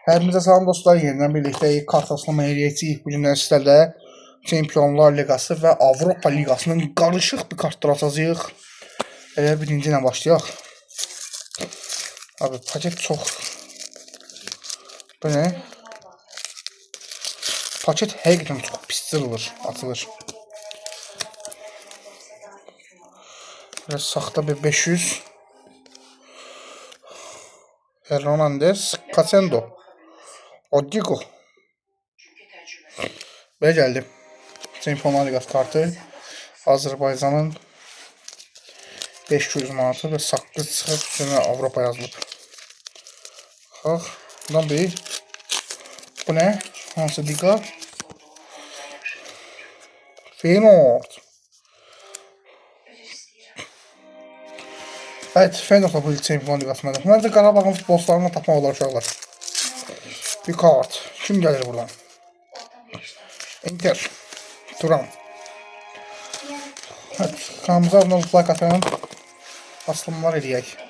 Hepinize salam dostlar, yeniden birlikte kart aslama eləyəcəyik. Bu gündən sizlərlə Çempionlar Liqası və Avropa Liqasının qarışıq bir kartlar açacağıq. Elə birinci ilə başlayaq. Abi paket çox. Bu nə? Paket həqiqətən çox pis açılır. Biraz saxta bir 500. Hernandez, Casendo, Odigo. Belə gəldi. Çempionlar Liqası kartı. Azərbaycanın 500 manatı və saqqız çıxıb üstünə Avropa yazılıb. Bax, bundan bir. Bu nə? Hansı liqa? Feyenoord. Evet, Feyenoordla bu Çempionlar Liqasındadır. Məncə Qarabağın futbolçularını tapmaq olar uşaqlar. Bir kart. Kim gəlir buradan? Inter. Turan. Evet, kanalımıza abunə olub like atın. Asılımlar eləyək.